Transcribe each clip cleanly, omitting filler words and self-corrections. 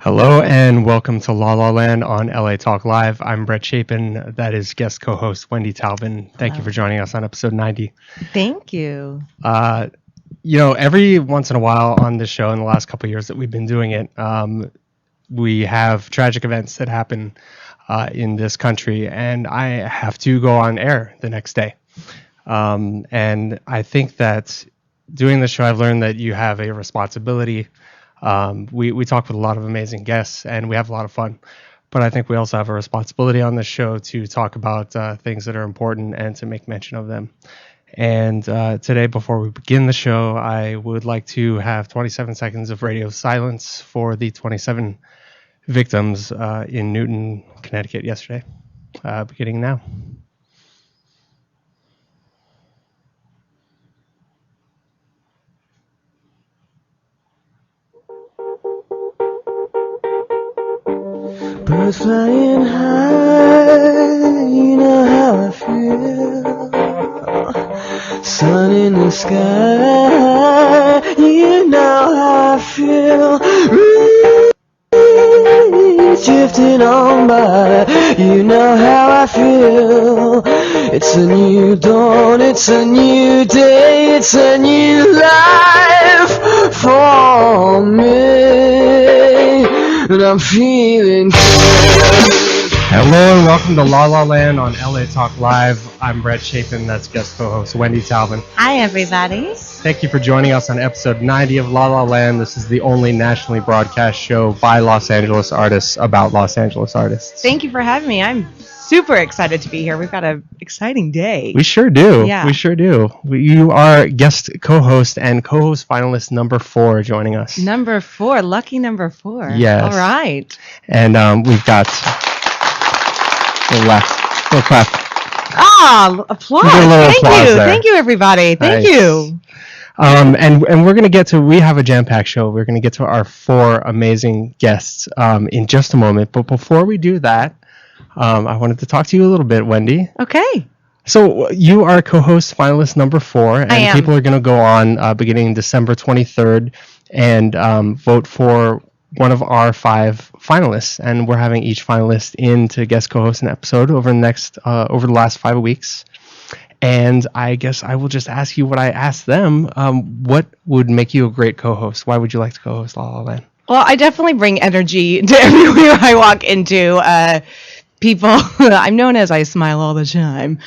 Hello and welcome to La La Land on LA Talk Live. I'm Brett Chapin. That is guest co-host Wendy Taubin. Thank you for joining us on episode 90. Thank you. Every once in a while on this show in the last couple of years that we've been doing it, we have tragic events that happen in this country, and I have to go on air the next day. And I think that doing the show, I've learned that you have a responsibility. We talk with a lot of amazing guests and we have a lot of fun, but I think we also have a responsibility on this show to talk about things that are important and to make mention of them. And today, before we begin the show, I would like to have 27 seconds of radio silence for the 27 victims in Newton, Connecticut yesterday, beginning now. Birds flying high, you know how I feel. Sun in the sky, you know how I feel. Breeze drifting on by, you know how I feel. It's a new dawn, it's a new day, it's a new life for me. And I'm feeling good. Hello and welcome to La La Land on LA Talk Live. I'm Brett Chapin, that's guest co-host Wendy Taubin. Hi, everybody. Thank you for joining us on episode 90 of La La Land. This is the only nationally broadcast show by Los Angeles artists about Los Angeles artists. Thank you for having me. I'm super excited to be here. We've got an exciting day. We sure do. Yeah. We sure do. You are guest co-host and co-host finalist number 4 joining us. Number 4. Lucky number 4. Yes. All right. And we've got a little clap. Applause. We'll do a little applause there. Thank you, everybody. Thank you. And we're going to get to, we have a jam-packed show. We're going to get to our 4 amazing guests in just a moment. But before we do that, I wanted to talk to you a little bit, Wendy. Okay. So you are co-host finalist number 4, and I am. people are going to go on beginning December 23rd and vote for one of our 5 finalists, and we're having each finalist in to guest co-host an episode over the last 5 weeks. And I guess I will just ask you what I asked them. What would make you a great co-host? Why would you like to co-host La La Land? Well, I definitely bring energy to everywhere I walk into. People, I'm known as I smile all the time,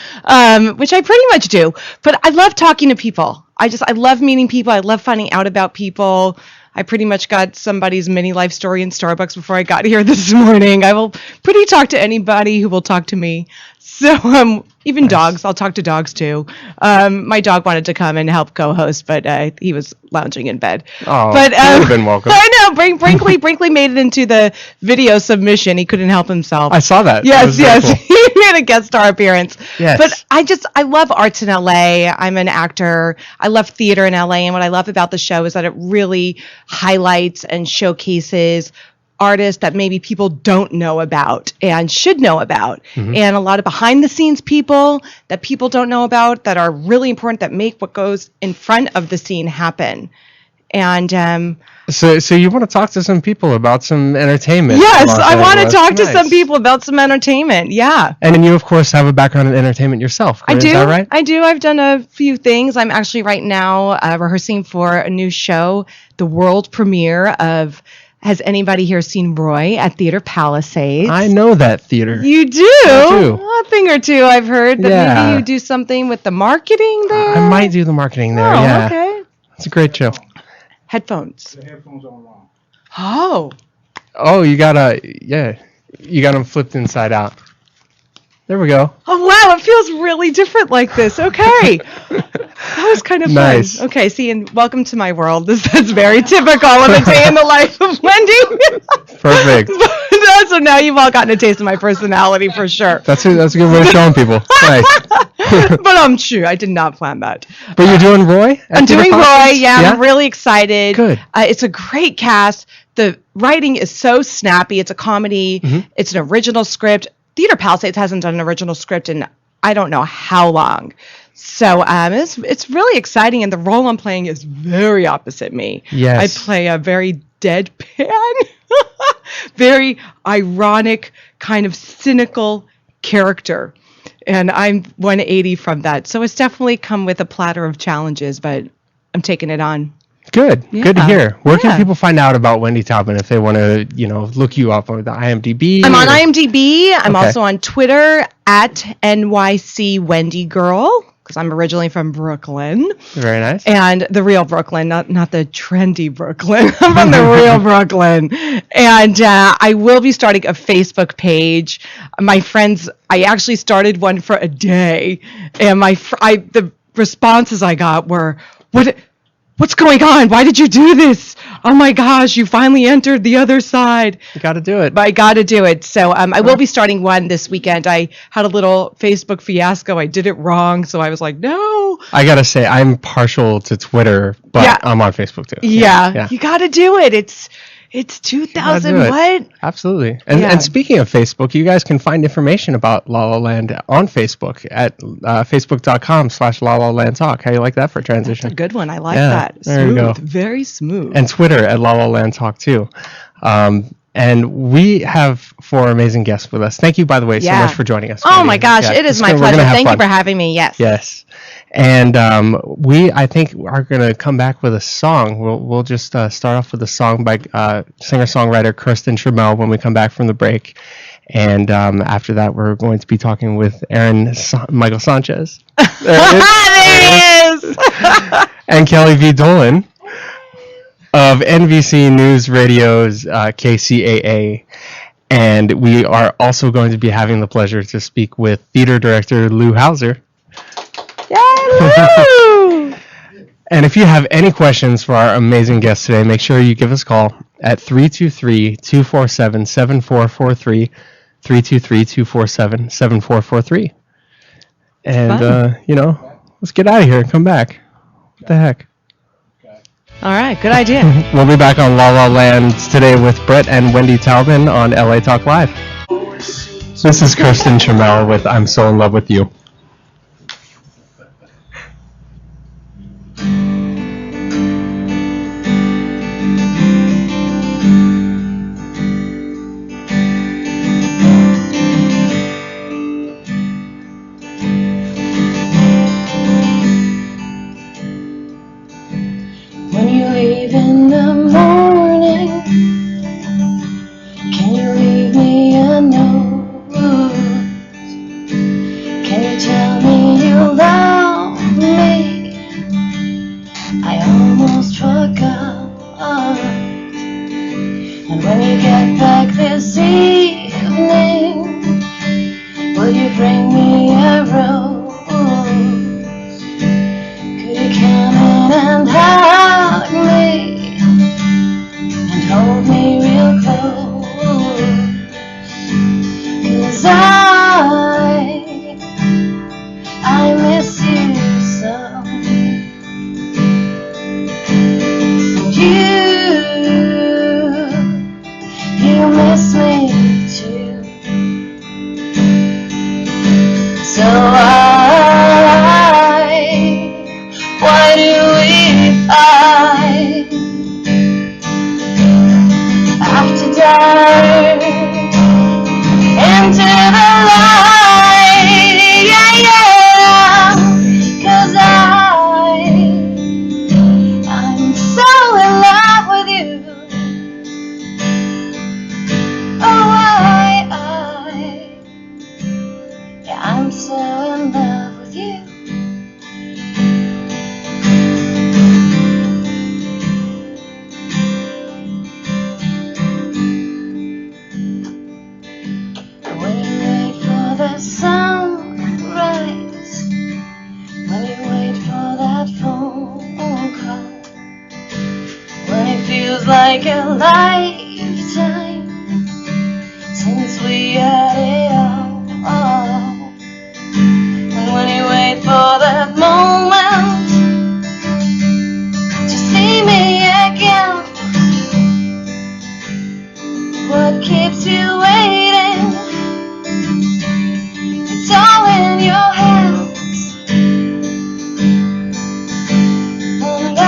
which I pretty much do. But I love talking to people. I love meeting people. I love finding out about people. I pretty much got somebody's mini life story in Starbucks before I got here this morning. I will pretty talk to anybody who will talk to me. So even nice. Dogs, I'll talk to dogs too. My dog wanted to come and help co-host, but he was lounging in bed. Oh, but you would have been welcome. I know. Brinkley made it into the video submission. He couldn't help himself. I saw that. Yes. Cool. He made a guest star appearance. Yes. But I love arts in LA. I'm an actor. I love theater in LA. And what I love about the show is that it really highlights and showcases artists that maybe people don't know about and should know about. Mm-hmm. And a lot of behind the scenes people that people don't know about that are really important, that make what goes in front of the scene happen. And so you want to talk to some people about some entertainment? Yes, I want to talk to some people about some entertainment. Yeah. And you, of course, have a background in entertainment yourself. I do. Is that right? I do. I've done a few things. I'm actually right now rehearsing for a new show, the world premiere of. Has anybody here seen Roy at Theater Palisades? I know that theater. You do? I do. A thing or two I've heard. But maybe you do something with the marketing there? I might do the marketing there, yeah. Okay. It's a great show. Headphones. The headphones are wrong. Oh, you got them flipped inside out. There we go. Oh, wow. It feels really different like this. Okay. That was kind of nice. Fun. Okay, see, and welcome to my world. That's very typical of a day in the life of Wendy. Perfect. So now you've all gotten a taste of my personality for sure. That's a good way of showing people. Nice. But I'm true. I did not plan that. But you're doing Roy? I'm doing Roy. Yeah, I'm really excited. Good. It's a great cast. The writing is so snappy. It's a comedy. Mm-hmm. It's an original script. Theater Palisades hasn't done an original script in I don't know how long. So it's really exciting, and the role I'm playing is very opposite me. Yes. I play a very deadpan very ironic, kind of cynical character. And I'm 180 from that. So it's definitely come with a platter of challenges, but I'm taking it on. Good. Yeah. Good to hear. Where can Yeah. people find out about Wendy Taubin if they want to, look you up on the IMDb? I'm on IMDb. I'm Okay. also on Twitter at NYC Wendy Girl, because I'm originally from Brooklyn. Very nice. And the real Brooklyn, not the trendy Brooklyn. I'm from the real Brooklyn. And I will be starting a Facebook page. My friends, I actually started one for a day, and the responses I got were, What's going on? Why did you do this? Oh my gosh, you finally entered the other side. You got to do it. But I got to do it. So I will be starting one this weekend. I had a little Facebook fiasco. I did it wrong. So I was like, no. I got to say, I'm partial to Twitter, but Yeah. I'm on Facebook too. Yeah. You got to do it. It's 2000 do it. what? Absolutely. And Yeah. and speaking of Facebook, you guys can find information about La La Land on Facebook at facebook.com/La La Land Talk. How you like that for a It's a transition? good one. I like Yeah, that. there you go. Smooth. Very smooth. And Twitter at La La Land Talk too. And we have 4 amazing guests with us. Thank you, by the way, so Yeah. much for joining us. Oh Wendy. my gosh, Yeah, it is it's my gonna- we're pleasure. gonna have Thank you fun. for having me. Yes. Yes. And I think, are going to come back with a song. We'll just start off with a song by singer-songwriter Kerstin Trimmel when we come back from the break. And after that, we're going to be talking with Michael Sanchez. There it is. And Kelly V Dolan of NBC News Radio's KCAA. And we are also going to be having the pleasure to speak with theater director Lew Hausen. Yay! And if you have any questions for our amazing guests today, make sure you give us a call at 323-247-7443, 323-247-7443. And, let's get out of here and come back. What the heck? All right. Good idea. We'll be back on La La Land today with Brett and Wendy Taubin on LA Talk Live. This is Kerstin Trimmel with I'm So In Love With You. When you leave in the morning, can you leave me a note? Can you tell me you love me? I almost forgot. And when you get back this evening, will you bring me a rose? Could you come in and hug me and hold me real close? 'Cause I miss you so. And you miss me too. So why do we fight after dark into the light? Yeah, yeah. 'Cause I'm so in love with you. Oh, yeah, I'm so in love with you. When you wait for the sunrise, when you wait for that phone call, when it feels like a lifetime since we had it all, and when you wait for that moment to see me again, what keeps you waiting? It's all in your hands, and I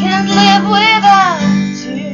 can't live without you.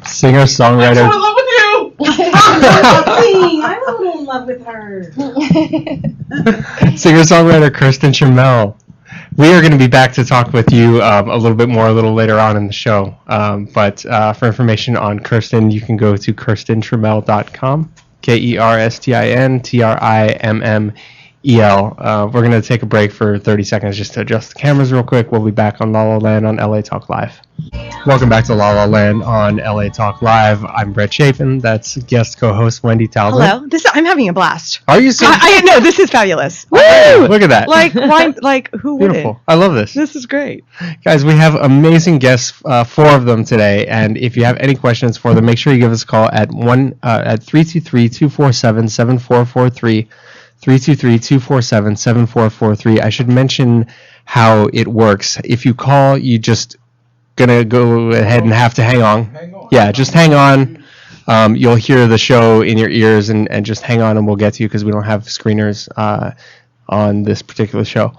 Singer-songwriter. I'm in love with you. I'm a little in love with her. Singer-songwriter Kerstin Trimmel. We are going to be back to talk with you a little bit more a little later on in the show. But for information on Kerstin, you can go to KerstinTrimmel.com. KerstinTrimmel. We're going to take a break for 30 seconds just to adjust the cameras real quick. We'll be back on La La Land on LA Talk Live. Welcome back to La La Land on LA Talk Live. I'm Brett Chapin. That's guest co-host Wendy Taubin. Hello. I'm having a blast. Are you serious? I know, this is fabulous. Woo! Look at that. Who Beautiful. wouldn't? I love this. This is great. Guys, we have amazing guests, 4 of them today, and if you have any questions for them, make sure you give us a call at 323-247-7443. 323-247-7443. I should mention how it works. If you call, you just gonna go ahead and have to hang on. Yeah, just hang on. You'll hear the show in your ears, and just hang on, and we'll get to you because we don't have screeners on this particular show.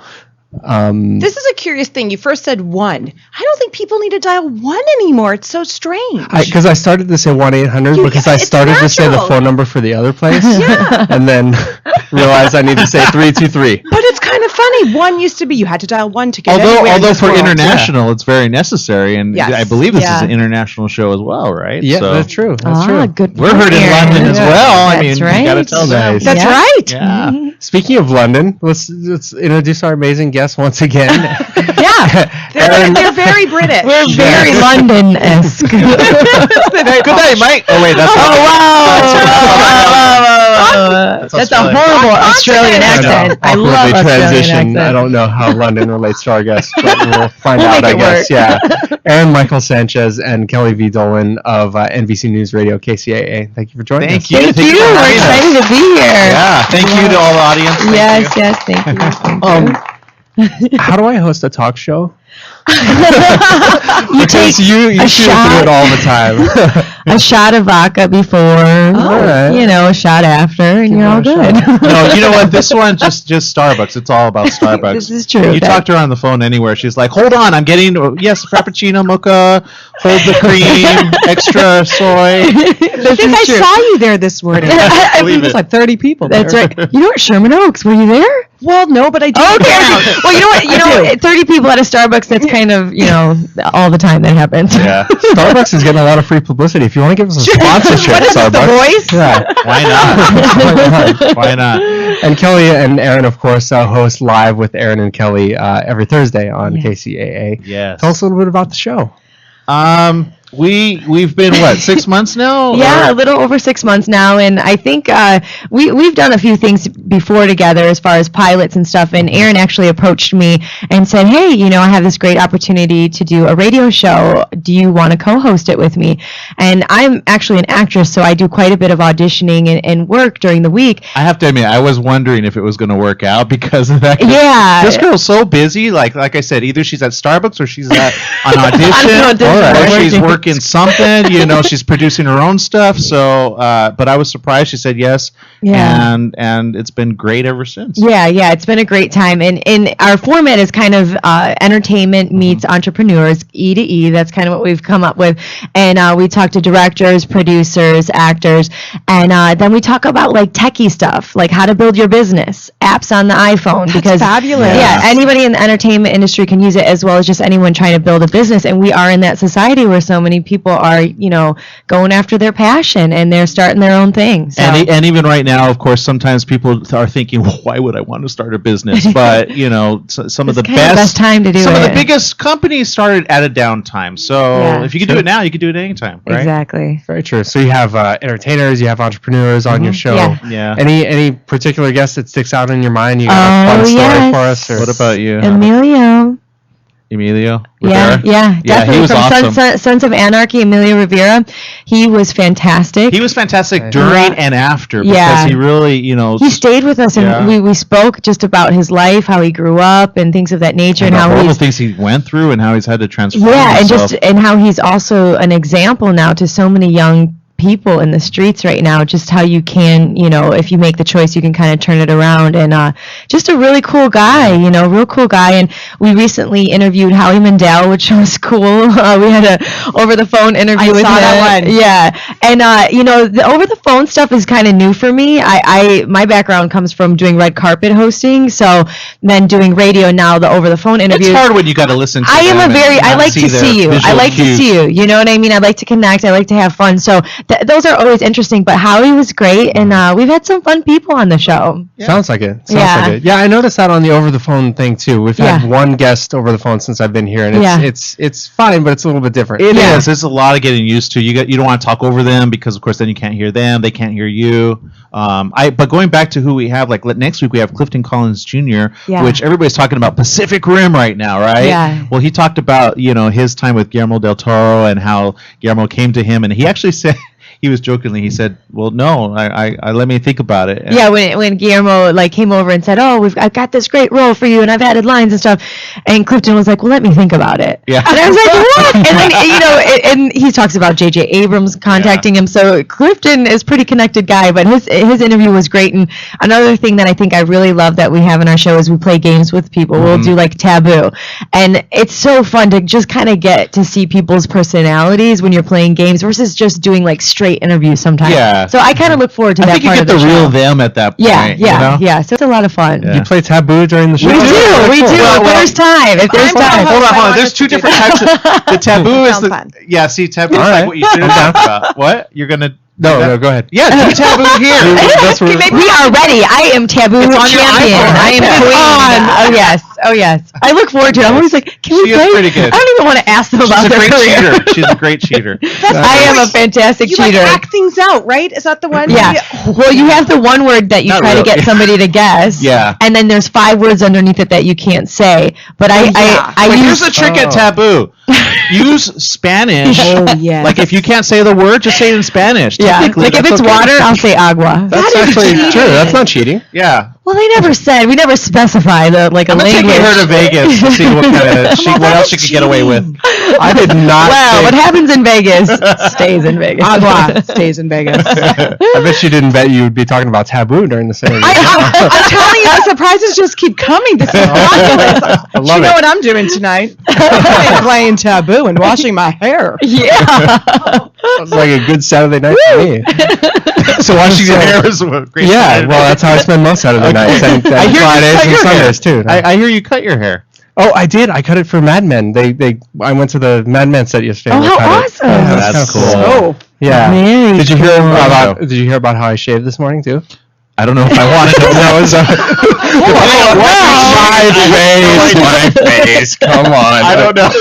This is a curious thing. You first said 1. I don't think people need to dial 1 anymore. It's so strange. Because I started to say 1-800 because I started to say the phone number for the other place. Yeah. And then realized I need to say 323. But it's kind of funny. 1 used to be you had to dial 1 to get anywhere in Although this for world. international, it's very necessary, and Yes. I believe this is an international show as well, right? Yeah, So that's true. That's true. Good we're heard in point, London Aaron. as well. I mean, That's you got to right. tell them. Nice. That's Yeah. right. Yeah. Speaking of London, let's introduce our amazing guests once again. Yeah. They're very British. We're very London-esque. Good day, Mike. Oh wait, that's That's a horrible Australian accent. I love Awkwardly Australian transition. accent. I don't know how London relates to our guests, but we'll find We'll out, make I it guess. work. Yeah. Aaron Michael Sanchez and Kelly V Dolan of NBC News Radio KCAA. Thank you for joining us. Thank you. We're excited to be here. Yeah, thank you to all the audience. Thank Yes, you. yes, thank you. Thank you. How do I host a talk show? You Because take you a shoot through shot. it all the time. a shot of vodka before, right. a shot after, and you're all it a good. No, you know what? This one just Starbucks. It's all about Starbucks. This is true. You talk to her on the phone anywhere. She's like, "Hold on, I'm getting frappuccino, mocha, hold the cream, extra soy." I think I saw you there this morning. I Believe It was it. like 30 people. That's there. right. You know what? Sherman Oaks. Were you there? Well, no, but I do. Okay. count. Well, you know what? 30 people at a Starbucks. That's kind of all the time that happens. Yeah. Starbucks is getting a lot of free publicity. If you want to give us a sponsorship, What is this, The Starbucks. Voice? Yeah. Why not? Why not? And Kelly and Aaron, of course, host Live with Aaron and Kelly every Thursday on KCAA. Yes. Tell us a little bit about the show. We've been 6 months now? Yeah, Or- a little over 6 months now, and I think we've done a few things before together as far as pilots and stuff. And Aaron actually approached me and said, "Hey, I have this great opportunity to do a radio show. Do you want to co-host it with me?" And I'm actually an actress, so I do quite a bit of auditioning and work during the week. I have to admit, I was wondering if it was going to work out because of that. Yeah. This girl's so busy. Like I said, either she's at Starbucks or she's at an audition, audition, or she's working. working something. She's producing her own stuff. So, but I was surprised. She said yes. Yeah. And it's been great ever since. Yeah, it's been a great time. And our format is kind of entertainment meets entrepreneurs, E to E. That's kind of what we've come up with. And we talk to directors, producers, actors, and then we talk about like techie stuff, like how to build your business, apps on the iPhone. That's because fabulous. Yeah, anybody in the entertainment industry can use it as well as just anyone trying to build a business. And we are in that society where so many people are, going after their passion and they're starting their own thing. So. And even right now, of course, sometimes people are thinking, well, why would I want to start a business? But, some of the kind of the best time to do some of the it. biggest companies started at a downtime. So Yeah. if you can do it now, you can do it anytime, right? Exactly. Very true. So you have entertainers, you have entrepreneurs on your show. Yeah. Yeah. Any particular guest that sticks out in your mind? You got a fun story yes. for us? Or? What about you? Emilio. Rivera? Yeah, definitely. he was From awesome. Sons of Anarchy, Emilio Rivera. He was fantastic. He was fantastic during and after because Yeah. he really, He stayed with us, and Yeah. we spoke just about his life, how he grew up, and things of that nature, and the how horrible he's things he went through and how he's had to transform and himself. and how he's also an example now to so many young people in the streets right now, just how you can, if you make the choice, you can kind of turn it around. And just a really cool guy, real cool guy. And we recently interviewed Howie Mandel, which was cool. We had a over the phone interview with him. That one. Yeah. And the over the phone stuff is kind of new for me. My background comes from doing red carpet hosting, so then doing radio, now the over the phone interviews. It's hard when you got to listen to I like to see you. I like to see you. You know what I mean? I like to connect. I like to have fun. So those are always interesting. But Howie was great, and we've had some fun people on the show. Yeah. Sounds like it. Yeah, I noticed that on the over the phone thing too. We've had one guest over the phone since I've been here, and it's fine, but it's a little bit different. It is. It's a lot of getting used to. You don't want to talk over them because, of course, then you can't hear them. They can't hear you. But going back to who we have, like next week we have Clifton Collins Jr., which everybody's talking about Pacific Rim right now, right? Yeah. Well, he talked about his time with Guillermo del Toro and how Guillermo came to him, and he actually said. He was jokingly. He said, "Well, no, I let me think about it." And when Guillermo came over and said, "Oh, I've got this great role for you, and I've added lines and stuff," and Clifton was like, "Well, let me think about it." Yeah. And I was like, "What?" And then and he talks about J.J. Abrams contacting him. So Clifton is a pretty connected guy, but his interview was great. And another thing that I think I really love that we have in our show is we play games with people. We'll do Taboo, and it's so fun to just kind of get to see people's personalities when you're playing games versus just doing straight interviews sometimes. Yeah. So I kind of look forward to I that think part you of get the the show. real them at that point. Yeah. So it's a lot of fun. Yeah. You play Taboo during the show? We do. Well, If there's time. Hold on. There's two different types of the taboo is Sounds fun. taboo is like what you shouldn't talk about. What? You're gonna No, go ahead. Yeah, do taboo here. We are ready. I am taboo champion. I am queen. Oh yes. I look forward to it. I'm always like, can we She is play? pretty good. I don't even want to ask them about their career. She's a great cheater. I am a fantastic You cheater. hack things out, right? Is that the one? Yeah. Well, you have the one word that you Not try to really. get somebody to guess. Yeah. And then there's 5 words underneath it that you can't say. But I But here's use the trick at taboo. Use Spanish. Oh, yes. Like if you can't say the word, just say it in Spanish. Technically, Like if that's it's okay. water, I'll say agua. That's actually true. That's not cheating. Yeah. Well, they never said. We never specified a I'm gonna take language. her to Vegas to see what kind of what else she could get away with. I did not. Well, what happens in Vegas stays in Vegas. Agua stays in Vegas. I bet you didn't bet you would be talking about Taboo during this interview. I'm telling you, the surprises just keep coming. This is fabulous. I love You know it. what I'm doing tonight? I'm playing Taboo and washing my hair. Yeah. Sounds like a good Saturday night for me. So washing your hair is a great. Yeah, Saturday. well, that's how I spend most Saturday nights and I hear you Fridays cut and your Sundays too. I hear you cut your hair. Oh, I did. I cut it for Mad Men. I went to the Mad Men set yesterday. Oh, and they how cut it. awesome. Yeah, That's kinda cool. Oh, Yeah. Very Did you hear cool. about? Did you hear about how I shaved this morning too? I don't know if I wanted to. That was my face. Come on. I don't know.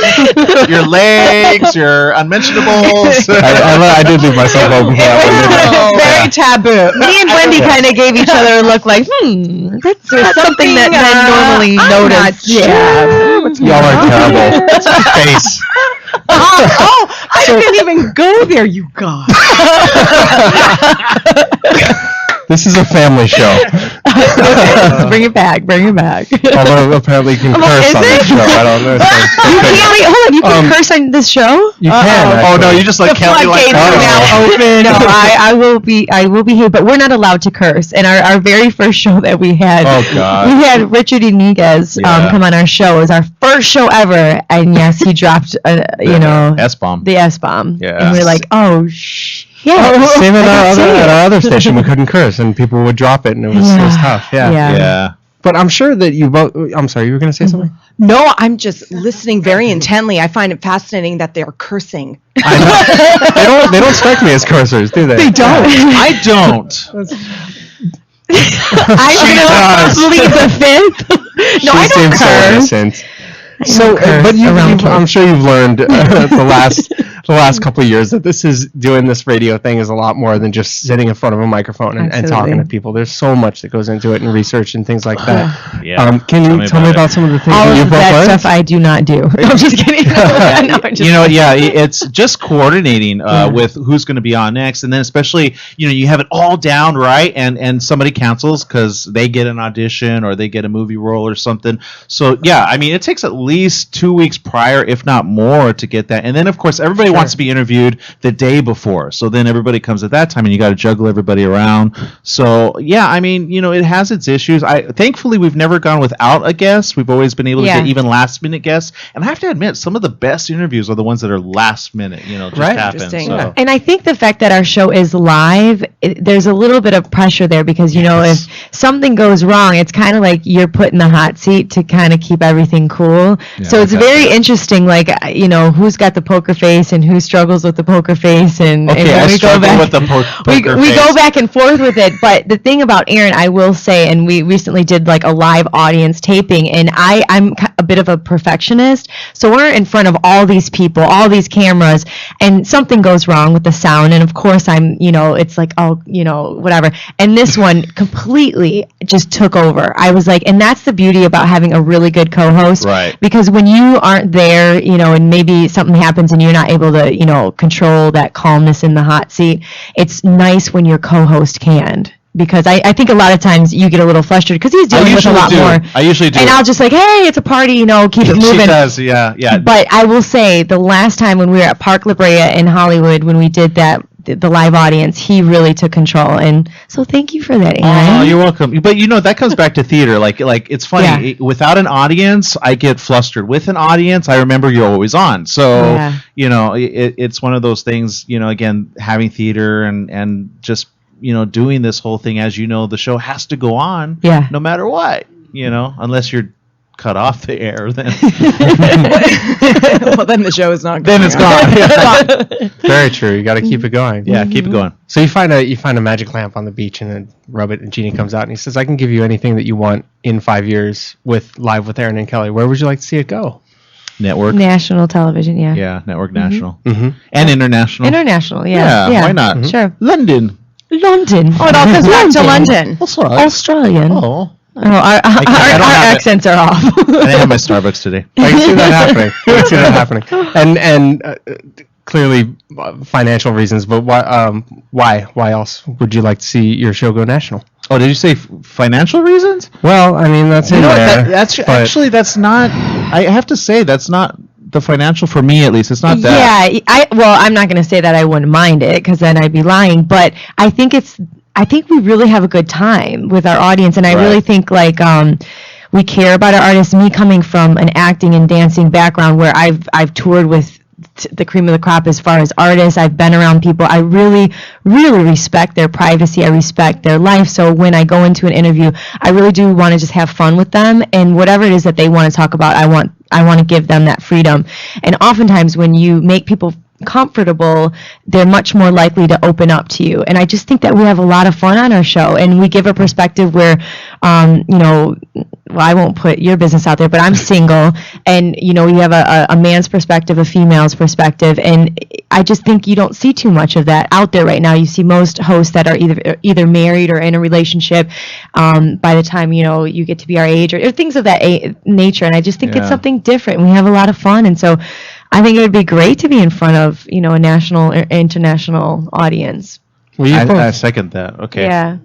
Your legs, your unmentionables. I did leave myself open for that one. very taboo. Me and Wendy kind of gave each other a look like, that's not something that men normally notice. Y'all are terrible. Face. I didn't even go there, you guys. This is a family show. Bring it back. Although apparently you can curse is on this it? show. I don't know. You can't wait. Hold on. You can curse on this show? You can. Oh no, actually. you just like The can't be like. floodgates are now open. No, I will be here, but we're not allowed to curse. And our very first show that we had, Oh, God. we had Richard Iniguez come on our show. It was our first show ever, and yes, he dropped S-bomb. the S-bomb. Yeah. And we're like, oh yeah. Same at I can say it. our other station. We couldn't curse, and people would drop it, and it was tough. Yeah. Yeah. But I'm sure that you both. I'm sorry, you were going to say something. No, I'm just listening very intently. I find it fascinating that they're cursing. I know. They don't strike me as cursors, do they? They don't. I don't. I'm gonna plead the fifth. No, I She don't seems so curse. innocent. So, curse but around kids. I'm sure you've learned the last couple of years that doing this radio thing is a lot more than just sitting in front of a microphone and talking Absolutely. to people. There's so much that goes into it and research and things like that. Yeah. Can you tell me it. about some of the things All that you of both that learned? stuff I do not do. I'm just kidding. No, I'm just It's just coordinating with who's going to be on next, and then especially you have it all down right, and somebody cancels because they get an audition or they get a movie role or something. So it takes at least 2 weeks prior, if not more, to get that, and then of course everybody everybody wants to be interviewed the day before. So then everybody comes at that time, and you got to juggle everybody around. So yeah, I mean, it has its issues. Thankfully we've never gone without a guest. We've always been able to get even last minute guests. And I have to admit, some of the best interviews are the ones that are last minute. Just happen. So. And I think the fact that our show is live, there's a little bit of pressure there because if something goes wrong, it's kind of like you're put in the hot seat to kind of keep everything cool. Yeah, so it's very interesting, like who's got the poker face and who struggles with the poker face, and I struggle with the poker face. We go back and forth with it. But the thing about Aaron, I will say, and we recently did like a live audience taping, and I'm a bit of a perfectionist, so we're in front of all these people, all these cameras, and something goes wrong with the sound, and of course I'm it's like whatever, and this one completely just took over. I was like, and that's the beauty about having a really good co-host, right? Because when you aren't there, and maybe something happens and you're not able to control that calmness in the hot seat, it's nice when your co-host can. Because I think a lot of times you get a little frustrated because he's dealing with a lot more. I usually do. And I'll just like, hey, it's a party, keep it moving. She does, yeah. But I will say the last time when we were at Park La Brea in Hollywood, when we did the live audience, he really took control. And so thank you for that, Aaron. Oh, you're welcome. But that comes back to theater. Like it's funny. Without an audience, I get flustered. With an audience, I remember you're always on. So, it's one of those things, again, having theater and just doing this whole thing, as the show has to go on no matter what, unless you're cut off the air, then well, then the show is not going. Then it's gone. Very true. You got to keep it going. Yeah, keep it going. So you find a magic lamp on the beach and then rub it, and Genie comes out and he says, I can give you anything that you want in 5 years with Live with Aaron and Kelly. Where would you like to see it go? Network. National television, yeah. Yeah, network national. And international. International, yeah. Why not? Sure. London. Oh, it all comes back to London. That's right. Australian. Oh. Our accents are off. I didn't have my Starbucks today. I can see that happening. And clearly financial reasons, but why else would you like to see your show go national? Oh, did you say financial reasons? Well, I mean, that's in there. That's not. I have to say that's not the financial for me, at least. It's not that. Yeah, I'm not going to say that I wouldn't mind it because then I'd be lying. But I think we really have a good time with our audience, and I really think we care about our artists. Me coming from an acting and dancing background where I've toured with the cream of the crop as far as artists. I've been around people. I really, really respect their privacy. I respect their life. So when I go into an interview, I really do want to just have fun with them, and whatever it is that they want to talk about, I want to give them that freedom. And oftentimes when you make people comfortable, they're much more likely to open up to you. And I just think that we have a lot of fun on our show, and we give a perspective where, I won't put your business out there, but I'm single, and we have a man's perspective, a female's perspective, and I just think you don't see too much of that out there right now. You see most hosts that are either married or in a relationship by the time you get to be our age, or things of that nature. And I just think it's something different. We have a lot of fun, and so I think it would be great to be in front of a national or international audience. Well, I second that. Okay. Yeah.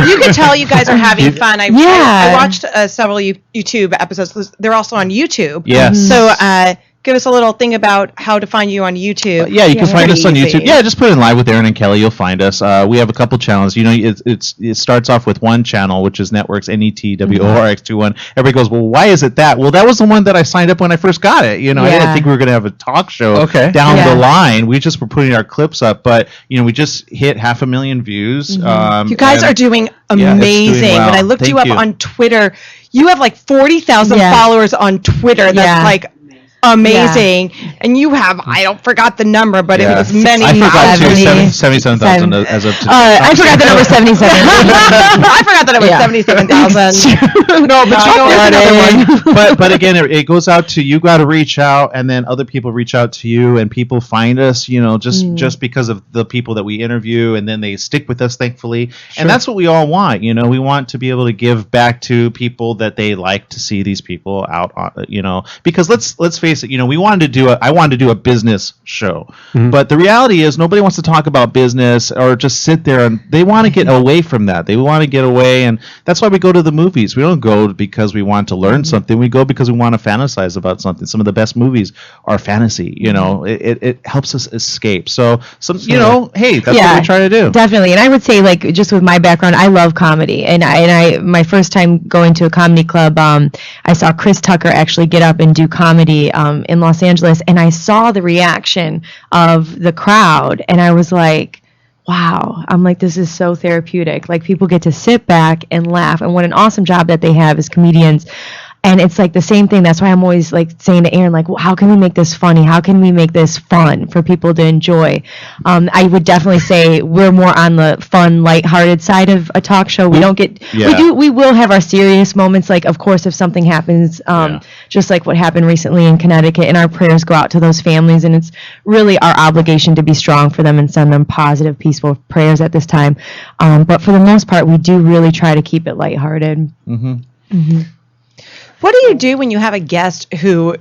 You can tell you guys are having fun. I watched several YouTube episodes. They're also on YouTube. Yes. So give us a little thing about how to find you on YouTube. You can find us on YouTube. Yeah, just put in Live with Aaron and Kelly. You'll find us. We have a couple channels. It starts off with one channel, which is Networks, NETWORX21. Everybody goes, well, why is it that? Well, that was the one that I signed up when I first got it. I didn't think we were going to have a talk show down the line. We just were putting our clips up, but we just hit 500,000 views. You guys are doing amazing. Doing well. When I looked you up on Twitter, you have like 40,000 followers on Twitter. That's like amazing. And you have, I forgot the number, but it was many. I forgot 77,000 as of today. I forgot the number 77. I forgot that it was 77,000. No, but you know what? But again, it goes out to, you got to reach out, and then other people reach out to you, and people find us, just because of the people that we interview, and then they stick with us, thankfully. Sure. And that's what we all want. We want to be able to give back to people that they like to see these people out on, because let's face face it, we wanted to I wanted to do a business show, but the reality is nobody wants to talk about business or just sit there, and they want to get away from that. They want to get away, and that's why we go to the movies. We don't go because we want to learn something. We go because we want to fantasize about something. Some of the best movies are fantasy. It helps us escape. So hey, that's what we try to do. Definitely. And I would say, like, just with my background, I love comedy, and I my first time going to a comedy club, I saw Chris Tucker actually get up and do comedy in Los Angeles, and I saw the reaction of the crowd, and I was like, wow. I'm like, this is so therapeutic. Like, people get to sit back and laugh, and what an awesome job that they have as comedians. And it's like the same thing. That's why I'm always like saying to Aaron, like, well, how can we make this funny? How can we make this fun for people to enjoy? I would definitely say we're more on the fun, lighthearted side of a talk show. We don't get, we will have our serious moments. Like, of course, if something happens, just like what happened recently in Connecticut, and our prayers go out to those families. And it's really our obligation to be strong for them and send them positive, peaceful prayers at this time. But for the most part, we do really try to keep it lighthearted. What do you do when you have a guest who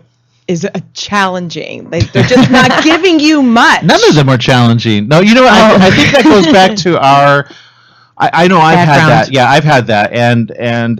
is challenging? They're just not giving you much. None of them are challenging. No, you know what? I think that goes back to our. I know I've had that. Yeah, I've had that, and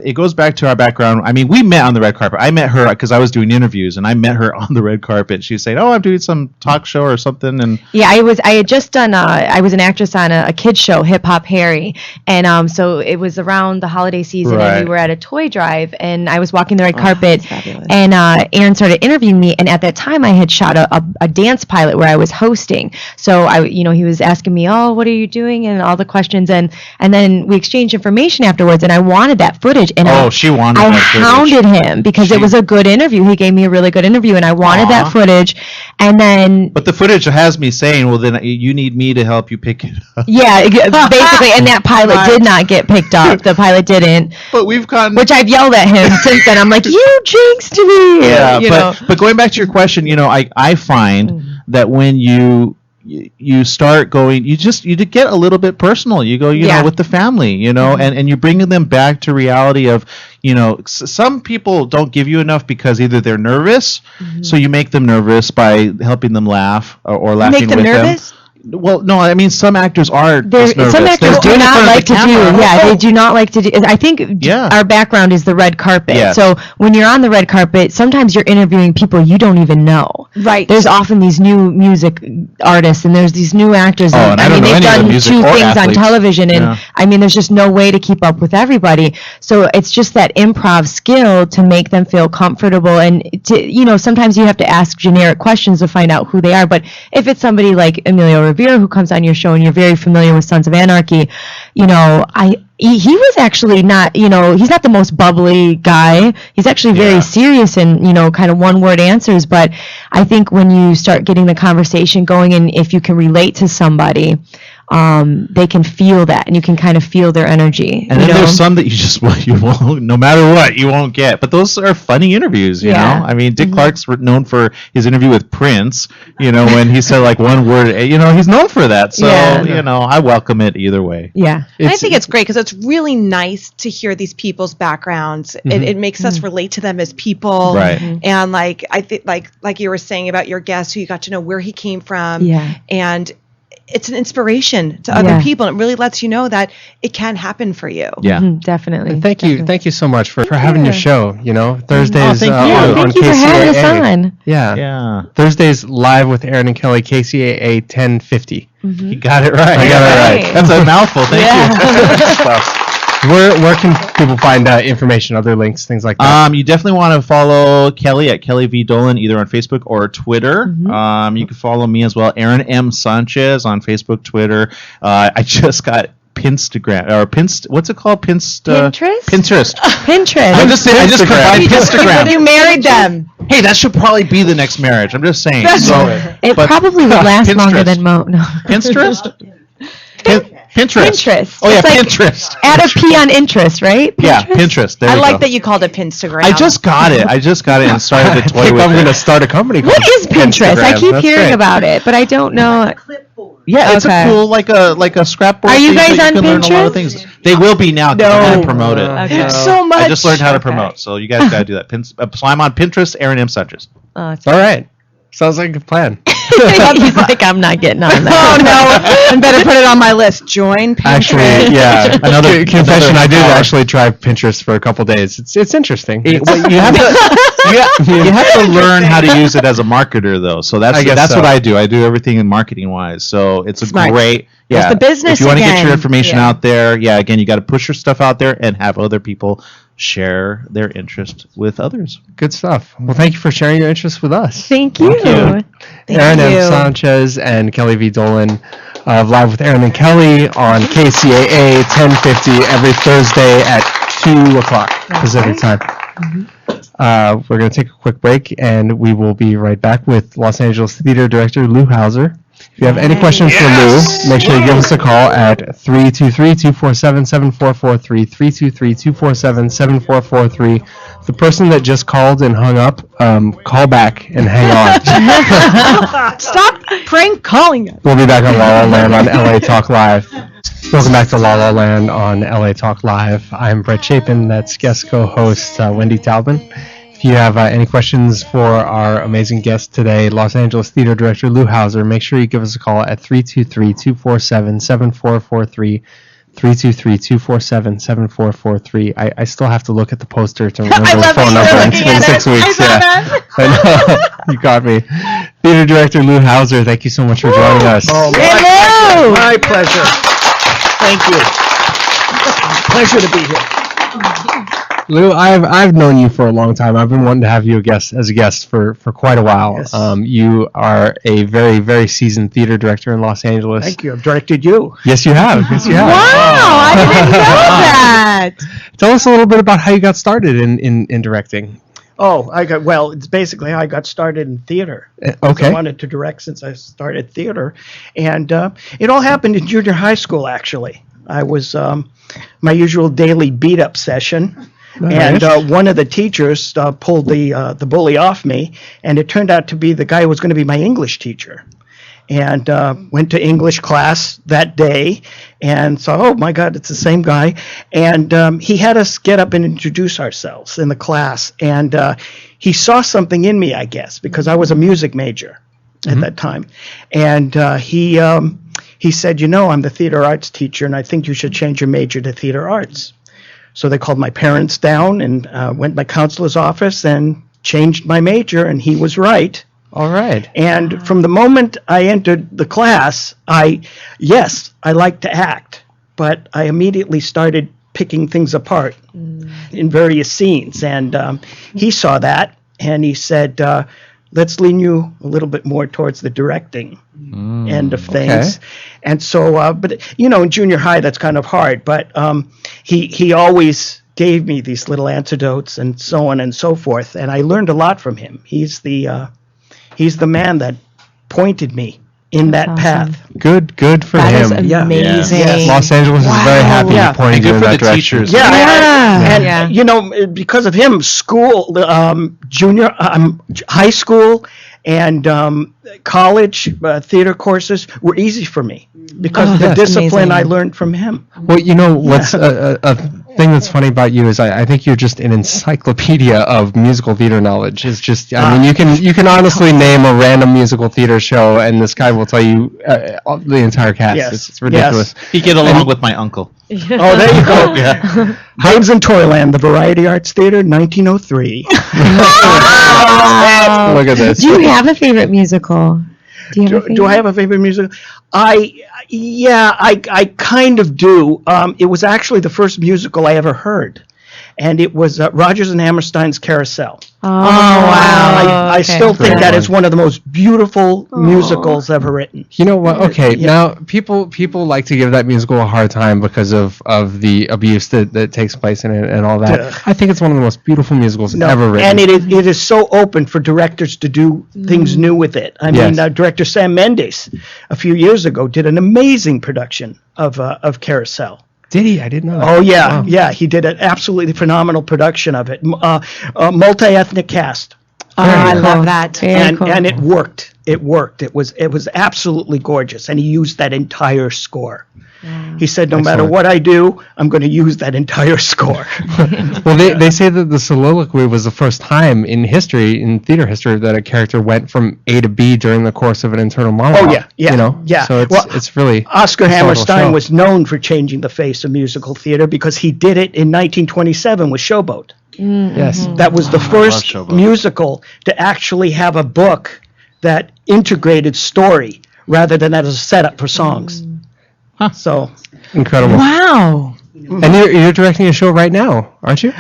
it goes back to our background. I mean, we met on the red carpet. I met her because I was doing interviews, and I met her on the red carpet. She was saying, "Oh, I'm doing some talk show or something." And I had just done. I was an actress on a kids show, Hip Hop Harry, and so it was around the holiday season, and we were at a toy drive, and I was walking the red carpet, and Aaron started interviewing me, and at that time I had shot a dance pilot where I was hosting. So he was asking me, "Oh, what are you doing?" and all the questions, and then we exchanged information afterwards, and I wanted that footage. And she wanted that footage. I hounded him because it was a good interview. He gave me a really good interview, and I wanted that footage. And then, but the footage has me saying, "Well, then you need me to help you pick it up." Yeah, basically. And that pilot did not get picked up. The pilot didn't. But we've gotten, which I've yelled at him since then. I'm like, "You jinxed me." Yeah, but going back to your question, I find that when you start going, you get a little bit personal. You go, with the family, and you're bringing them back to reality of, some people don't give you enough because either they're nervous, so you make them nervous by helping them laugh or laughing make them with nervous? them. Well, no, I mean, some actors are just nervous. Some actors do not like to do. Yeah, they do not like to do. I think our background is the red carpet. Yes. So when you're on the red carpet, sometimes you're interviewing people you don't even know. Right. There's often these new music artists, and there's these new actors. And I mean, they've done 2 things on television, and I mean, there's just no way to keep up with everybody. So it's just that improv skill to make them feel comfortable, and to, sometimes you have to ask generic questions to find out who they are. But if it's somebody like Emilio Rivera who comes on your show and you're very familiar with Sons of Anarchy, he was actually not, he's not the most bubbly guy. He's actually very serious and, kind of one-word answers. But I think when you start getting the conversation going, and if you can relate to somebody, they can feel that, and you can kind of feel their energy. And then there's some that you won't, no matter what, you won't get. But those are funny interviews, you know? I mean, Dick Clark's known for his interview with Prince, when he said like one word, he's known for that. So, I welcome it either way. Yeah. I think it's great because it's really nice to hear these people's backgrounds. It makes us relate to them as people. Right. And like, I think like you were saying about your guest who you got to know where he came from. Yeah. And it's an inspiration to other people, and it really lets you know that it can happen for you. Yeah, definitely. And thank you so much for having your show. Thursdays thank on you for having us KCAA. on. Yeah. Thursdays live with Aaron and Kelly, KCAA 1050. You got it right. I got it right. That's a mouthful. Thank you. Where can people find information, other links, things like that? You definitely want to follow Kelly at Kelly V Dolan either on Facebook or Twitter. You can follow me as well, Aaron M. Sanchez on Facebook, Twitter. I just got Pinstagram or what's it called? Pinterest. Pinterest. I just combined Pinstagram. You married them. Hey, that should probably be the next marriage. I'm just saying. It probably would last longer than No. Pinterest. Pinterest. Oh yeah, it's like Pinterest. Add a P on interest, right? Yeah, Pinterest. There I you like go. that you called it Pinstagram. I just got it and started to toy with it. I'm going to start a company called What is Pinterest? I keep That's hearing great. about it, but I don't know. Yeah, it's a cool like a scrapboard. Are you thing guys that on can learn a lot of Pinterest? things. They will be now. No. I'm gonna promote it. Okay. so much. I just learned how to promote, so you guys gotta do that. So I'm on Pinterest, Aaron M. Sanchez. Oh, All right. Sounds like a plan. he's like, I'm not getting on Oh that. no! I better put it on my list. Join Pinterest. Actually, yeah. Another confession. I did actually try Pinterest for a couple days. It's interesting. You have to learn how to use it as a marketer, though. So that's what I do. I do everything in marketing wise. So it's a great. It's the business If you want to get your again. information out there, again, you got to push your stuff out there and have other people share their interest with others. Good stuff. Well, thank you for sharing your interest with us. Thank you. Aaron M. Sanchez and Kelly V. Dolan of Live with Aaron and Kelly on KCAA 1050 every Thursday at 2 o'clock Pacific time. We're going to take a quick break, and we will be right back with Los Angeles Theater Director Lew Hausen. If you have any questions for Lew, make sure you give us a call at 323-247-7443, 323-247-7443. The person that just called and hung up, call back and hang on. Stop prank calling us. We'll be back on La La Land on LA Talk Live. Welcome back to La La Land on LA Talk Live. I'm Brett Chapin. That's guest co-host Wendy Taubin. If you have any questions for our amazing guest today, Los Angeles Theater Director Lew Hausen, make sure you give us a call at 323-247-7443, 323-247-7443. I still have to look at the poster to remember the phone number. It's been 6 weeks. I know. You got me. Theater Director Lew Hausen, thank you so much for joining us. Oh, my pleasure. Thank you. Pleasure to be here. Lew, I've known you for a long time. I've been wanting to have you as a guest for quite a while. Yes. You are a very, very seasoned theater director in Los Angeles. Thank you. I've directed you. Yes, you have. Yes, you have. Wow! I didn't know that. Tell us a little bit about how you got started in directing. Oh, it's basically how I got started in theater. Okay. I wanted to direct since I started theater. And it all happened in junior high school, actually. I was my usual daily beat-up session. Nice. And one of the teachers pulled the bully off me, and it turned out to be the guy who was going to be my English teacher. And went to English class that day, and saw, oh my God, it's the same guy. And he had us get up and introduce ourselves in the class. And he saw something in me, I guess, because I was a music major at that time. And he said, I'm the theater arts teacher, and I think you should change your major to theater arts. So they called my parents down and went to my counselor's office and changed my major, and he was right. All right. And from the moment I entered the class, I like to act, but I immediately started picking things apart in various scenes. And he saw that, and he said, let's lean you a little bit more towards the directing end of things. Okay. And so, but in junior high, that's kind of hard. But he always gave me these little antidotes and so on and so forth. And I learned a lot from him. He's the man that pointed me in that path. Good for That is him. amazing. Yes. Los Angeles is very happy Yeah. you pointed And you good in for that the direction. teachers. And because of him, school, high school, and college theater courses were easy for me because of the that's discipline amazing. I learned from him. Well, what's a thing that's funny about you is I think you're just an encyclopedia of musical theater knowledge. It's just, I mean, you can honestly name a random musical theater show, and this guy will tell you the entire cast. Yes. It's ridiculous. You get along with my uncle. Oh, there you go. Babes in Toyland, the Variety Arts Theater, 1903. Look at this. Do you have a favorite musical? Do I have a favorite musical? I kind of do. It was actually the first musical I ever heard, and it was Rodgers and Hammerstein's Carousel. Oh, wow. I still think Great that one. is one of the most beautiful musicals ever written. You know what? Okay, Yeah. now people like to give that musical a hard time because of the abuse that takes place in it and all that. Ugh. I think it's one of the most beautiful musicals ever written. And it is so open for directors to do things new with it. I mean, Yes. director Sam Mendes a few years ago did an amazing production of Carousel. Did he? I didn't know that. Oh yeah, Wow. yeah, he did an absolutely phenomenal production of it. Multi-ethnic cast, I love that. Very cool. and it worked. It worked. It was absolutely gorgeous, and he used that entire score. He said, no matter Excellent. what I do, I'm going to use that entire score. Well, they say that the soliloquy was the first time in history, in theater history, that a character went from A to B during the course of an internal monologue. Oh, yeah, yeah, You know? yeah. So Well, it's really Oscar historical Hammerstein show. was known for changing the face of musical theater because he did it in 1927 with Showboat. Yes. That was the first Showboat. musical to actually have a book that integrated story rather than as a setup for songs. So, Incredible. Wow. And you're directing a show right now, aren't you?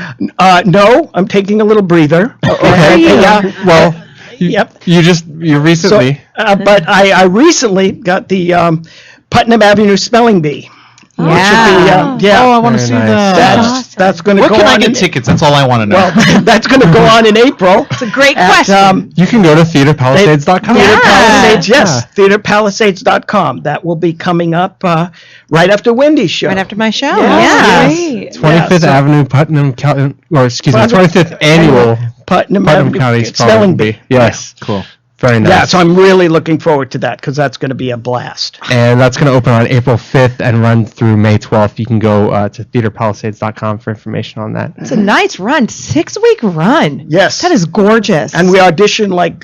no, I'm taking a little breather. Okay. Yeah. Well, Yep. you So, recently. but I recently got the Putnam Avenue Spelling Bee. Yeah. Yeah. Oh, I want to Very see nice. that. That's going to Where go can on. I get in- tickets? That's all I want to know. Well, that's going to go on in April. It's a great at, question. You can go to theaterpalisades.com. Theater Yeah. Palisades, yes, Yeah. theaterpalisades.com. That will be coming up right after Wendy's show. Right after my show. Yeah. Yeah. 25th so- Avenue, Putnam County, or excuse me, Putnam- 25th Annual Putnam Putnam Avenue County Spelling Bee. Yes. Cool. Very nice. Yeah, so I'm really looking forward to that because that's going to be a blast. And that's going to open on April 5th and run through May 12th. You can go to theaterpalisades.com for information on that. It's a nice run. 6-week run. Yes. That is gorgeous. And we audition like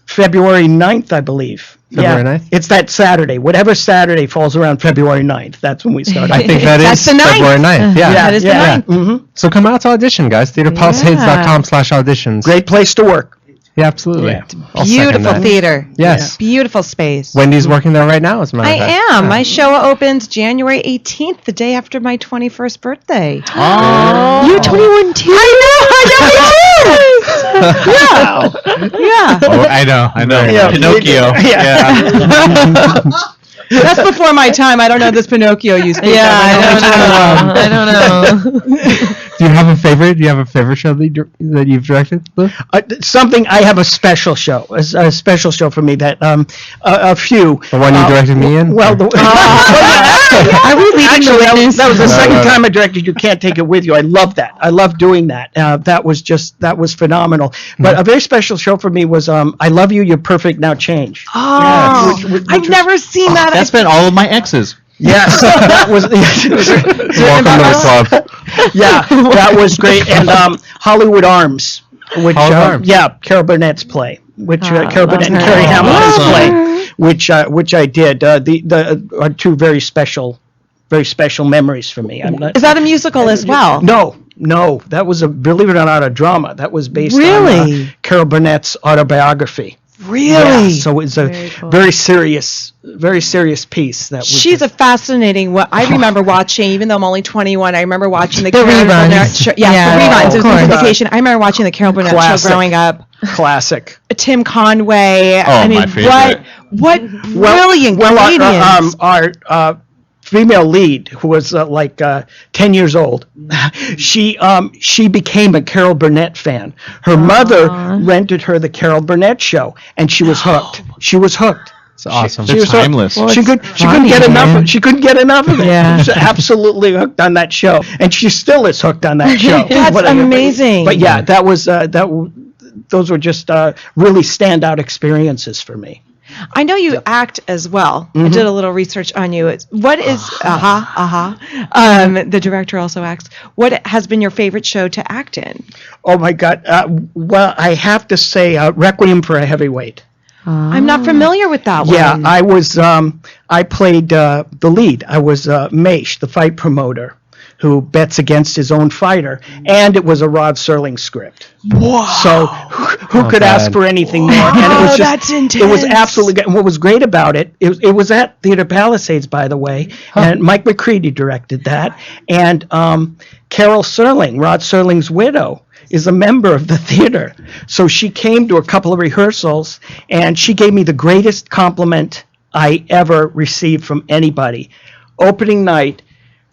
February 9th, I believe. February yeah, 9th? It's that Saturday. Whatever Saturday falls around February 9th. That's when we start. I think that That's is the 9th. February 9th. Yeah. That is the 9th. Mm-hmm. So come out to audition, guys. Theaterpalisades.com/auditions. Great place to work. Yeah, absolutely. Yeah. I'll second Beautiful that. theater. Yes. Beautiful space. Wendy's working there right now, as a matter of fact. I am. My show opens January 18th, the day after my 21st birthday. Oh. You're 21 too. Yeah. Yeah. Oh, I know. Yeah. Pinocchio. Yeah. That's before my time. I don't know this Pinocchio you speak of. I don't know. Do you have a favorite? Do you have a favorite show that you've directed, Lou? Something I have a special show, a special show for me that a few. The one you directed me in? Well, Are we leaving actually, the witness? that was the No, second no. time I directed You Can't Take It With You. I love that. I love doing that. That was phenomenal. But a very special show for me was I Love You, You're Perfect, Now Change. Oh, which I've was- never seen that. That's been all of my exes. Yes, that was. Welcome to the club. Yeah, that was great. And Hollywood Arms, which Hollywood Arms. yeah, Carol Burnett's play, which Carol Burnett and her. Carrie Hamilton's Awesome. play, which I did. The are two very special memories for me. I'm not. Is that a musical as well? No, that was believe it or not, a drama. That was based on Really? Carol Burnett's autobiography. Really? Yeah, so it's a Very cool. very serious piece. That was She's a fascinating. I remember watching, even though I'm only 21. I remember watching the Carol reruns. Burnett show. Yeah, Yeah, the reruns. It of was course. a syndication. I remember watching the Carol Burnett Classic. show growing up. classic. Tim Conway. I mean, my favorite. what brilliant comedians. Our female lead, who was 10 years old, she became a Carol Burnett fan. Her mother rented her the Carol Burnett show, and she was hooked. She was hooked. It's awesome. She They're was hooked. timeless. Well, She couldn't funny, get enough. man. She couldn't get enough of it. Yeah. She was absolutely hooked on that show, and she still is hooked on that show. That's amazing. But yeah, that was those were just really standout experiences for me. I know you act as well. I did a little research on you. What is the director also acts. What has been your favorite show to act in? Oh my God! Well, I have to say, Requiem for a Heavyweight. I'm not familiar with that one. Yeah, I was. I played the lead. I was Maish, the fight promoter, who bets against his own fighter, and it was a Rod Serling script. Wow. So who could bad. ask for anything more? And it was that's It was intense. absolutely good. And what was great about it, it was at Theater Palisades, by the way, and Mike McCready directed that, and Carol Serling, Rod Serling's widow, is a member of the theater. So she came to a couple of rehearsals, and she gave me the greatest compliment I ever received from anybody. Opening night,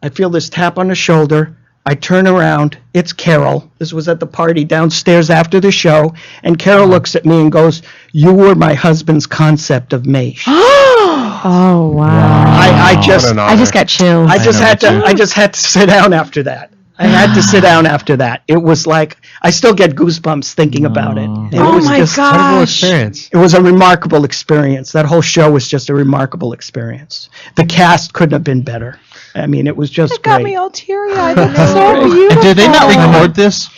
I feel this tap on the shoulder. I turn around. It's Carol. This was at the party downstairs after the show. And Carol looks at me and goes, "You were my husband's concept of Maish." Oh wow! I just What an I just honor. got chills. I just had to sit down after that. I had to sit down after that. It was like, I still get goosebumps thinking about it. It was my just gosh. Incredible experience. It was a remarkable experience. That whole show was just a remarkable experience. The cast couldn't have been better. I mean, it was just It got great. me all teary-eyed. It's so beautiful. And did they not record this?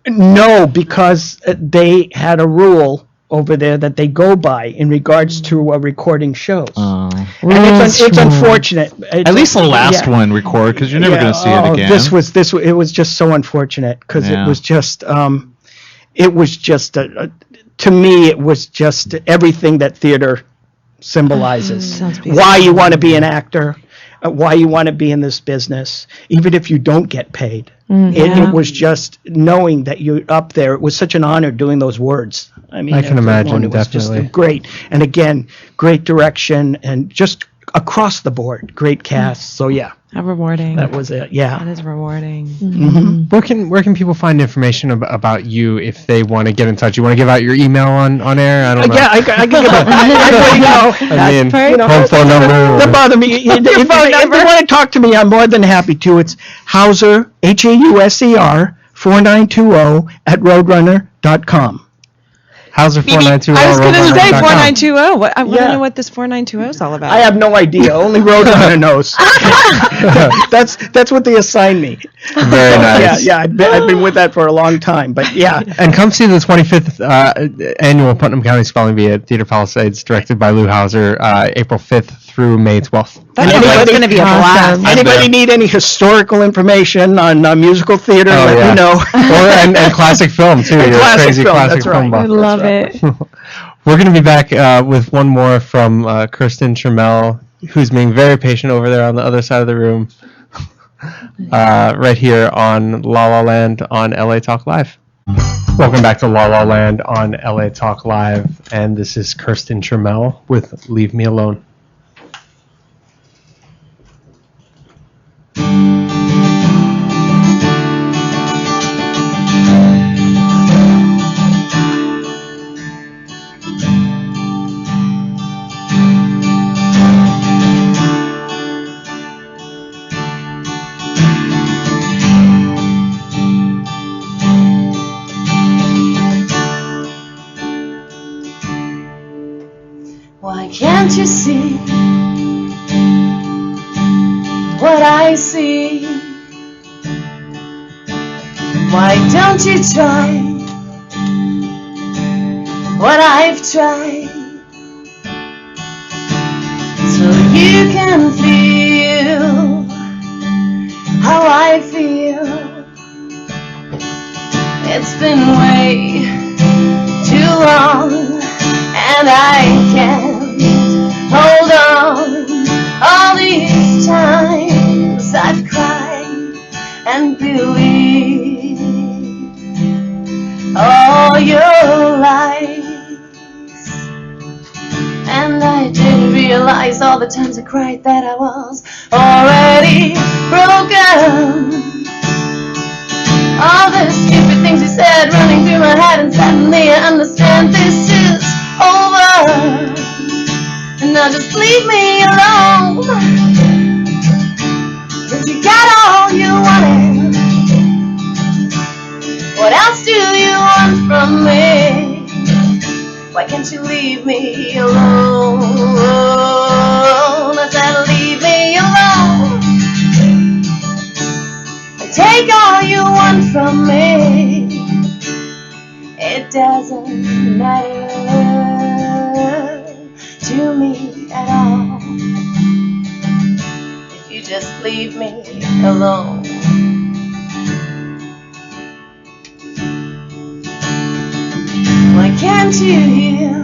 No, because they had a rule over there that they go by in regards to recording shows. And it's unfortunate. At least the last one record, because you're never going to see it again. It was just so unfortunate because it was just to me it was just everything that theater symbolizes. Why you want to be an actor, why you want to be in this business, even if you don't get paid. It was just knowing that you're up there. It was such an honor doing those words. I mean, I can imagine, it was definitely. just great. And again, great direction and just across the board, great cast. So yeah, How rewarding. that was it. Yeah. That is rewarding. Where can people find information about you if they want to get in touch? You want to give out your email on air? I don't know. Yeah, I can give it. I mean, you know, home phone number. Don't bother me. If they want to talk to me, I'm more than happy to. It's Hauser, Hauser, 4920 at roadrunner.com. Hauser 4920. I was going to say roadrunner.com. 4920. I want to Yeah. know what this 4920 is all about. I have no idea. Only Roadrunner knows. That's what they assign me. Very nice. Yeah. I've been with that for a long time. But yeah, And come see the 25th annual Putnam County Spelling Bee at Theater Palisades, directed by Lew Hausen, April 5th through May 12th. That's anybody- going to be a blast. anybody need any historical information on musical theater? Oh, let yeah. me know. and classic film, too. You're a classic crazy film, classic that's film right. buff. I love right. it. We're going to be back with one more from Kerstin Trimmel, who's being very patient over there on the other side of the room, right here on La La Land on LA Talk Live. Welcome back to La La Land on LA Talk Live, and this is Kerstin Trimmel with Leave Me Alone. Why can't you see what I see? Why don't you try what I've tried? So you can feel how I feel. It's been way too long, and I can't hold on. All these times I've cried and believed all your lies, and I didn't realize all the times I cried that I was already broken. All the stupid things you said running through my head, and suddenly I understand this is over. And now just leave me alone. Cause you got all you wanted. What else do you want from me? Why can't you leave me alone? I said leave me alone. Take all you want from me. It doesn't matter to me at all if you just leave me alone. Why can't you hear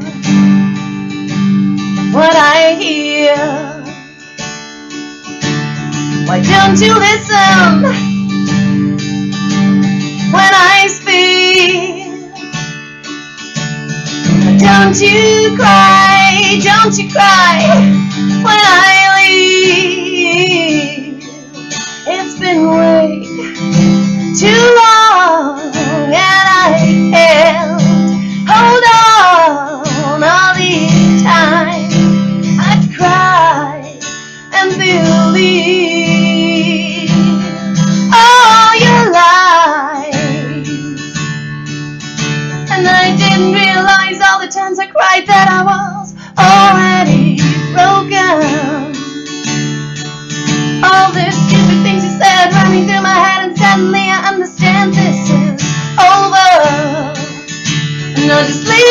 what I hear? Why don't you listen when I speak? Don't you cry when I leave. It's been way too long, and I can't hold on. All these times I've cried and believed all your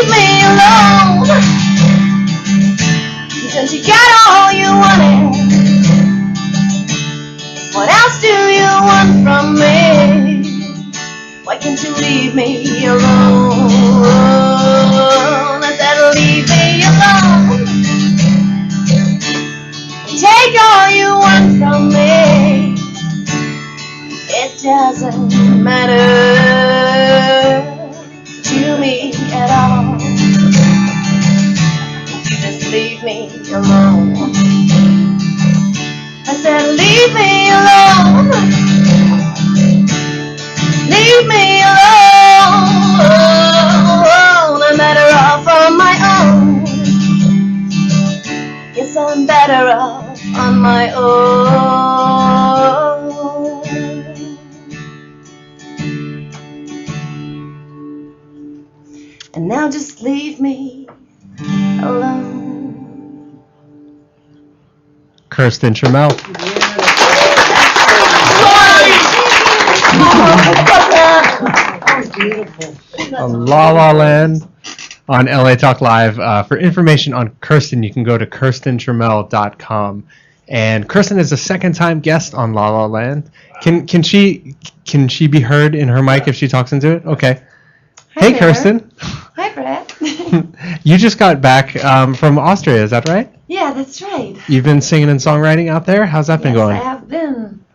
leave me alone. Since you got all you wanted, what else do you want from me? Why can't you leave me alone? I said leave me alone. Take all you want from me. It doesn't matter to me at all. You just leave me alone. I said leave me alone. Leave me alone. I'm better off on my own. Yes, I'm better off on my own. And now just leave me alone. Kerstin Trimmel. That was beautiful. On La La Land on LA Talk Live. For information on Kerstin, you can go to KerstinTrimmel.com. And Kerstin is a second-time guest on La La Land. Can she be heard in her mic if she talks into it? Okay. Hey, there. Kerstin. Hi, Brett. You just got back from Austria, is that right? Yeah, that's right. You've been singing and songwriting out there? How's that been going? Yes, I have been.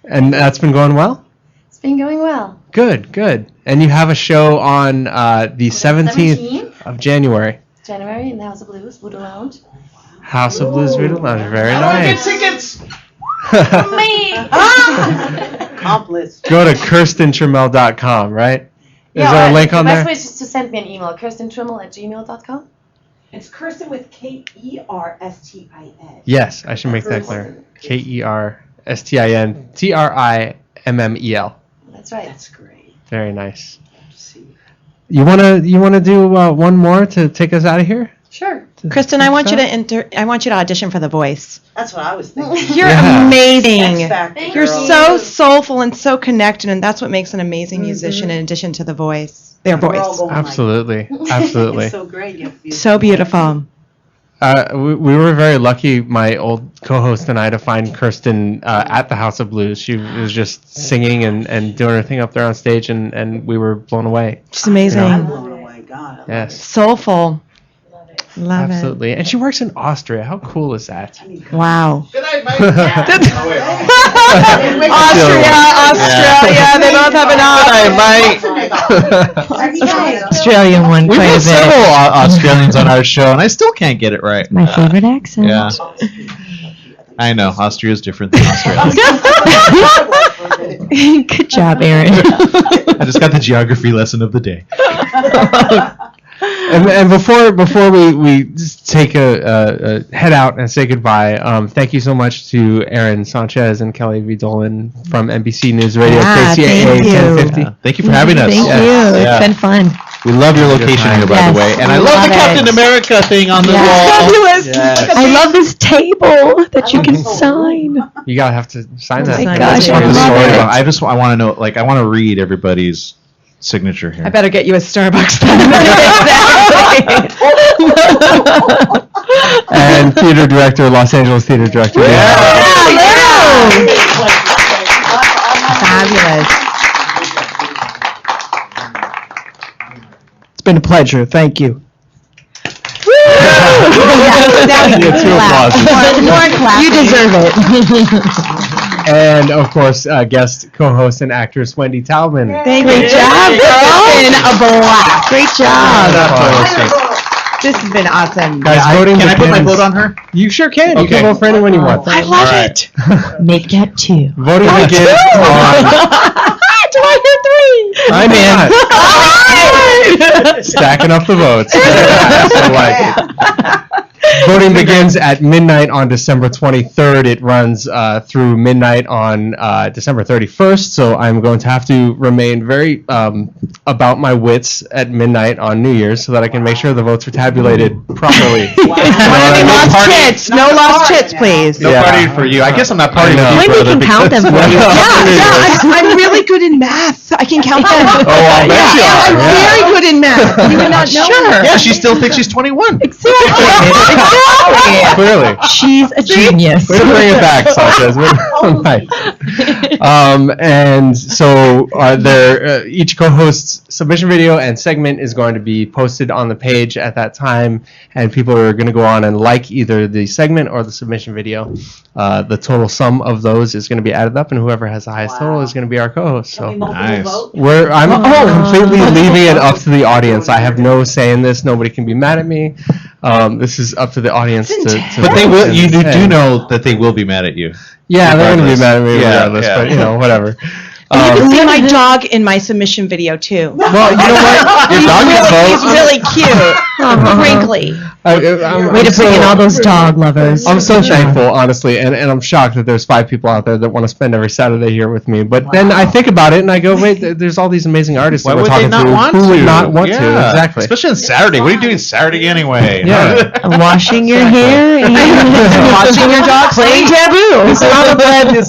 And that's been going well? It's been going well. Good, good. And you have a show on the 17th of January. January in the House of Blues, Voodoo Lounge. House of Blues Voodoo Lounge. Very nice. Tickets. Me! Accomplished. Go to KerstinTrimmel.com, right? Is there a link on the there? best way is just to send me an email, KerstinTrimmel@gmail.com. It's Kerstin with Kerstin. Yes, I should make that clear. KerstinTrimmel. That's right. That's great. Very nice. See. You wanna do one more to take us out of here? Sure. Kristen, I want you to audition for The Voice. That's what I was thinking. You're Yeah. amazing. X Factor, You're girl. so soulful and so connected, and that's what makes an amazing musician in addition to the voice. Their We're all voice. going like, Absolutely, absolutely. it's so great. You feel So beautiful. We were very lucky, my old co-host and I, to find Kerstin at the House of Blues. She was just singing and doing her thing up there on stage, and we were blown away. She's amazing. I'm blown away. God. Yes, Soulful. Love absolutely. And she works in Austria. How cool is that? it. Wow. Good night, Mike. Australia, they both have an Australian one We've quite had a bit. several Australians on our show, and I still can't get it right. My favorite accent. Yeah. I know. Austria is different than Australia. Good job, Aaron. I just got the geography lesson of the day. And before we just take a head out and say goodbye, thank you so much to Aaron Sanchez and Kelly V Dolan from NBC News Radio Yeah, KCAA thank you. 1050. Thank you for having us. Thank Yes. you. Yeah. It's been fun. We love your location here, by Yes, the way. And I we love the love Captain it. America thing on the Yeah. wall. Fabulous. Yes. I love this table that you can sign. You gotta have to sign that. my thing. gosh, I I love love it. I want to know, like, I want to read everybody's signature here. I better get you a Starbucks pen. And theater director, Los Angeles theater director. Fabulous. It's been a pleasure. Thank you. Yeah, two applauses. More clap. You deserve it. And of course, guest co-host and actress Wendy Taubin. Great job, girl. It's been a blast. Great job. This has been awesome. Guys, voting Can I put my begins- vote on her? You sure can. You Okay. can vote for anyone you want. I love All right. it. Make that 2. Voting begins on. Do I hear 3? I'm in. Stacking up the votes. I like it. Voting begins at midnight on December 23rd. It runs through midnight on December 31st. So I'm going to have to remain very about my wits at midnight on New Year's so that I can make sure the votes are tabulated properly. Lost chits. No lost chits, please. No party for you. I guess I'm not partying with you. Wendy brother, can count them because- for you. I'm really good in math. I can count them. Oh, I bet you are. I'm very good in math. You would not know. Sure. Yeah, she still thinks she's 21. Clearly. She's a genius. Way to bring it back, Sanchez. Nice. And so each co-host's submission video and segment is going to be posted on the page at that time, and people are going to go on and like either the segment or the submission video. The total sum of those is going to be added up, and whoever has the highest total is going to be our co-host. So Nice. I'm completely leaving it up to the audience. I have no say in this. Nobody can be mad at me. This is up to the audience to But they will. You do say. know that they will be mad at you. Yeah, they're going to be mad at me Yeah, regardless. yeah. But whatever. You can see my dog in my submission video too. Well, you know what? Your dog can He's vote. really cute, wrinkly. Way to bring in all those dog lovers. I'm so thankful, honestly, and I'm shocked that there's 5 people out there that want to spend every Saturday here with me. But then I think about it and I go, wait, there's all these amazing artists Why that we're would they talking not to. want Who to? would not want to? Yeah. Exactly. Especially on Saturday. What are you doing Saturday anyway? Yeah. Washing your hair and Watching your dog playing taboo. It's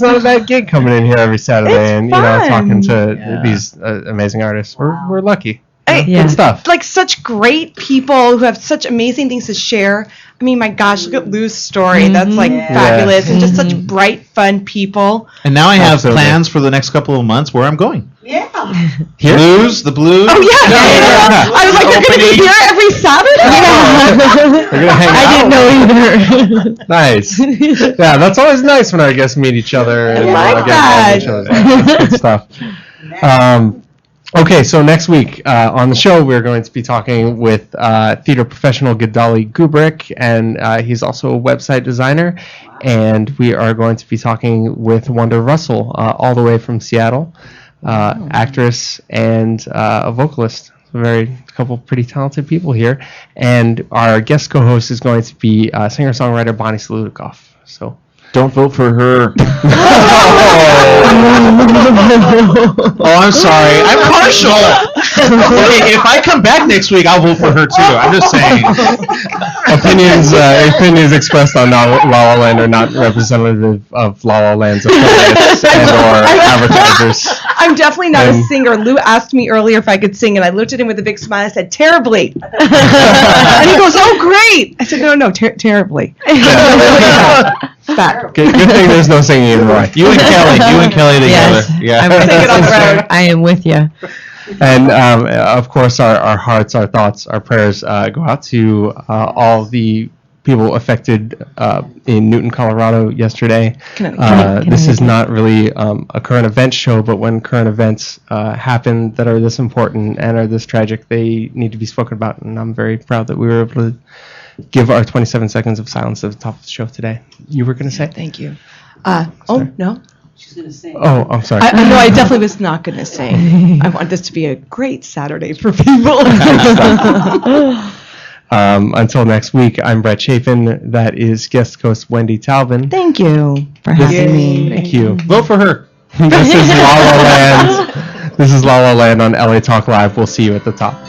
not a bad gig coming in here every Saturday and talking to these amazing artists. We're lucky. Good stuff. Like such great people who have such amazing things to share. I mean, my gosh, look at Lew's story. That's like fabulous, and just such bright, fun people. And now I have Absolutely. plans for the next couple of months where I'm going. Yeah. Blues, the blues. Oh yeah, I was like, you're going to be here every Saturday. We're gonna hang out. I didn't know either. Nice. Yeah, that's always nice when our guests meet each other. And like get involved in each that. other's lives. Good stuff. Okay, so next week on the show, we're going to be talking with theater professional Gedali Gubrick, and he's also a website designer. And we are going to be talking with Wanda Russell, all the way from Seattle, actress and a vocalist. A couple pretty talented people here. And our guest co-host is going to be singer-songwriter Bonnie Salutikoff. So. Don't vote for her. Oh, I'm sorry. I'm partial. Okay, if I come back next week, I'll vote for her too. I'm just saying. Opinions expressed on La La Land are not representative of La La Land's affiliates and/or advertisers. I'm definitely not a singer. Lew asked me earlier if I could sing, and I looked at him with a big smile. I said, terribly. And he goes, oh, great. I said, no, terribly. That. Good thing there's no singing in the right. You and Kelly together. Yes. Yeah. I'm with Sing it on the road. I am with you. And of course, our hearts, our thoughts, our prayers go out to all the people affected in Newton, Colorado yesterday. This is not really a current event show, but when current events happen that are this important and are this tragic, they need to be spoken about. And I'm very proud that we were able to give our 27 seconds of silence at the top of the show today. You were going to say? Thank you. No. She's going to sing. Oh, I'm sorry. No, I definitely was not going to sing. I want this to be a great Saturday for people. Until next week, I'm Brett Chapin. That is guest host Wendy Taubin. Thank you for having me. Thank you. Vote for her. This is La La Land. This is La La Land on LA Talk Live. We'll see you at the top.